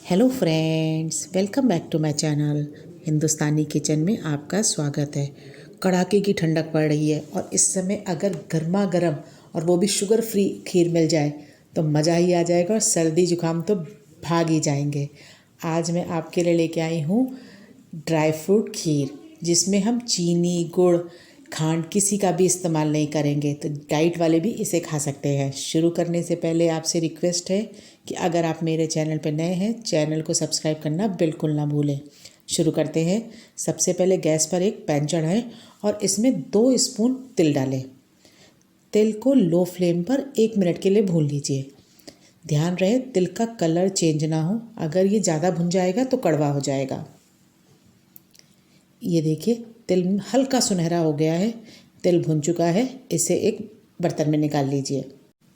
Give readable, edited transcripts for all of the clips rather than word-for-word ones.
Hello friends, welcome back to my channel. Hindustani kitchen में आपका स्वागत है। कड़ाके की ठंडक पड़ रही है और इस समय अगर गर्मा गर्म और वो भी शुगर फ्री खीर मिल जाए तो मज़ा ही आ जाएगा और सर्दी जुकाम तो भाग ही जाएंगे। आज मैं आपके लिए लेके आई हूँ ड्राई फ्रूट खीर, जिसमें हम चीनी, गुड़, खांड किसी का भी इस्तेमाल नहीं करेंगे, तो डाइट वाले भी इसे खा सकते हैं। शुरू करने से पहले आपसे रिक्वेस्ट है कि अगर आप मेरे चैनल पर नए हैं, चैनल को सब्सक्राइब करना बिल्कुल ना भूलें। शुरू करते हैं। सबसे पहले गैस पर एक पैन चढ़ाएं और इसमें 2 स्पून तिल डालें। तिल को लो फ्लेम पर 1 मिनट के लिए भून लीजिए। ध्यान रहे तिल का कलर चेंज ना हो, अगर ये ज़्यादा भुन जाएगा तो कड़वा हो जाएगा। ये देखिए, तिल हल्का सुनहरा हो गया है, तिल भुन चुका है। इसे एक बर्तन में निकाल लीजिए।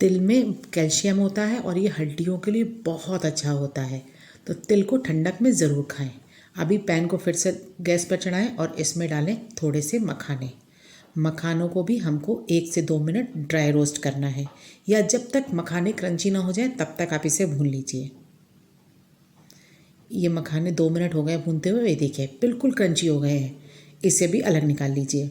तिल में कैल्शियम होता है और ये हड्डियों के लिए बहुत अच्छा होता है, तो तिल को ठंडक में ज़रूर खाएं। अभी पैन को फिर से गैस पर चढ़ाएं और इसमें डालें थोड़े से मखाने। मखानों को भी हमको 1 से 2 मिनट ड्राई रोस्ट करना है, या जब तक मखाने क्रंची ना हो जाए तब तक आप इसे भून लीजिए। ये मखाने 2 मिनट हो गए भूनते हुए, ये देखिए बिल्कुल क्रंची हो गए हैं। इसे भी अलग निकाल लीजिए।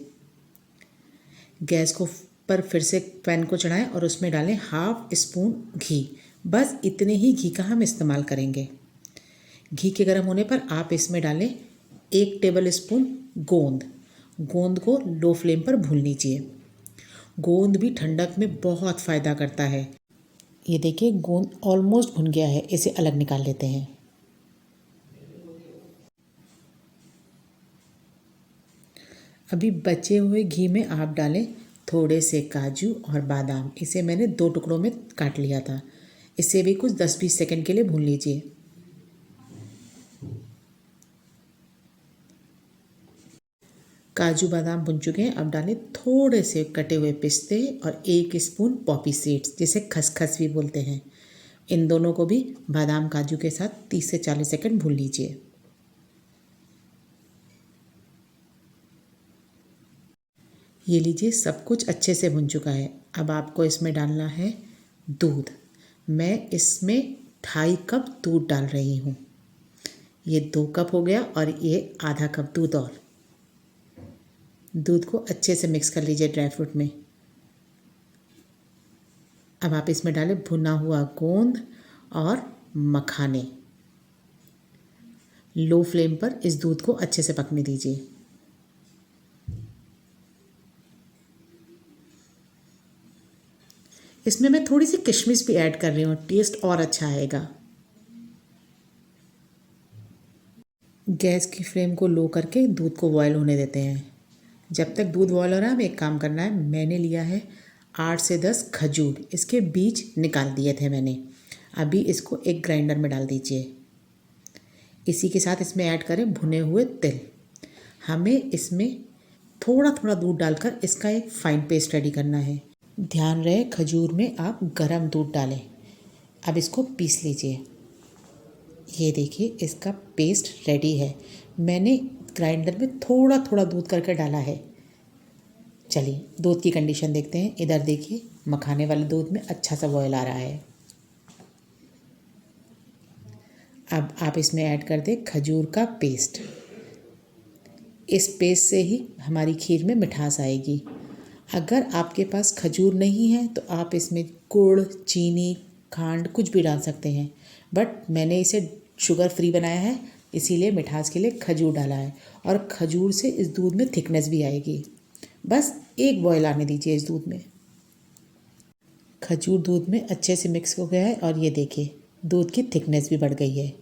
गैस को पर फिर से पैन को चढ़ाएं और उसमें डालें 1/2 स्पून घी। बस इतने ही घी का हम इस्तेमाल करेंगे। घी के गर्म होने पर आप इसमें डालें 1 टेबल स्पून गोंद। गोंद को लो फ्लेम पर भून लीजिए। गोंद भी ठंडक में बहुत फ़ायदा करता है। ये देखिए, गोंद ऑलमोस्ट भुन गया है, इसे अलग निकाल लेते हैं। अभी बचे हुए घी में आप डालें थोड़े से काजू और बादाम। इसे मैंने 2 टुकड़ों में काट लिया था। इसे भी कुछ 10-20 सेकंड के लिए भून लीजिए। काजू बादाम भुन चुके हैं। अब डालें थोड़े से कटे हुए पिस्ते और 1 स्पून पॉपी सीड्स, जिसे खसखस भी बोलते हैं। इन दोनों को भी बादाम काजू के साथ 30 से 40 सेकंड भून लीजिए। ये लीजिए, सब कुछ अच्छे से भुन चुका है। अब आपको इसमें डालना है दूध। मैं इसमें 2.5 कप दूध डाल रही हूँ। ये 2 कप हो गया और ये आधा कप दूध और। दूध को अच्छे से मिक्स कर लीजिए ड्राई फ्रूट में। अब आप इसमें डालें भुना हुआ गोंद और मखाने। लो फ्लेम पर इस दूध को अच्छे से पकने दीजिए। इसमें मैं थोड़ी सी किशमिश भी ऐड कर रही हूँ, टेस्ट और अच्छा आएगा। गैस की फ्लेम को लो करके दूध को बॉयल होने देते हैं। जब तक दूध बॉयल हो रहा है, हमें एक काम करना है। मैंने लिया है 8 से 10 खजूर, इसके बीज निकाल दिए थे मैंने। अभी इसको एक ग्राइंडर में डाल दीजिए। इसी के साथ इसमें ऐड करें भुने हुए तिल। हमें इसमें थोड़ा थोड़ा दूध डालकर इसका एक फाइन पेस्ट रेडी करना है। ध्यान रहे खजूर में आप गरम दूध डालें। अब इसको पीस लीजिए। ये देखिए, इसका पेस्ट रेडी है। मैंने ग्राइंडर में थोड़ा थोड़ा दूध करके डाला है। चलिए दूध की कंडीशन देखते हैं। इधर देखिए, मखाने वाले दूध में अच्छा सा बॉयल आ रहा है। अब आप इसमें ऐड कर दें खजूर का पेस्ट। इस पेस्ट से ही हमारी खीर में मिठास आएगी। अगर आपके पास खजूर नहीं है तो आप इसमें गुड़, चीनी, खांड कुछ भी डाल सकते हैं, बट मैंने इसे शुगर फ्री बनाया है, इसीलिए मिठास के लिए खजूर डाला है। और खजूर से इस दूध में थिकनेस भी आएगी। बस एक बॉयल आने दीजिए इस दूध में। खजूर दूध में अच्छे से मिक्स हो गया है और ये देखिए, दूध की थिकनेस भी बढ़ गई है।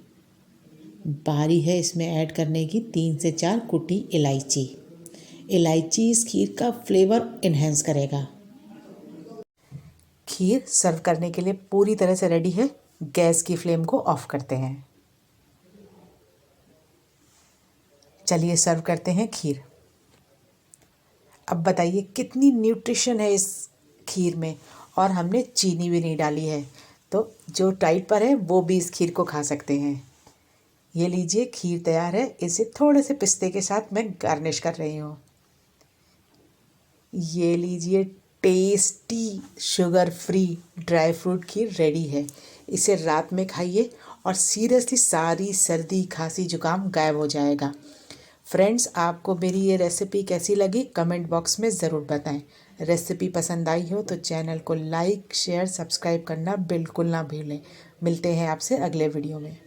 बारी है इसमें ऐड करने की 3 से 4 कुटी इलायची। इलायची इस खीर का फ्लेवर इन्हेंस करेगा। खीर सर्व करने के लिए पूरी तरह से रेडी है। गैस की फ्लेम को ऑफ करते हैं। चलिए सर्व करते हैं खीर। अब बताइए कितनी न्यूट्रिशन है इस खीर में, और हमने चीनी भी नहीं डाली है, तो जो डाइट पर है वो भी इस खीर को खा सकते हैं। ये लीजिए, खीर तैयार है। इसे थोड़े से पिस्ते के साथ मैं गार्निश कर रही हूँ। ये लीजिए, tasty sugar free dry fruit खीर रेडी है। इसे रात में खाइए और सीरियसली सारी सर्दी खांसी जुकाम गायब हो जाएगा। फ्रेंड्स, आपको मेरी ये रेसिपी कैसी लगी कमेंट बॉक्स में ज़रूर बताएं। रेसिपी पसंद आई हो तो चैनल को लाइक शेयर सब्सक्राइब करना बिल्कुल ना भूलें। मिलते हैं आपसे अगले वीडियो में।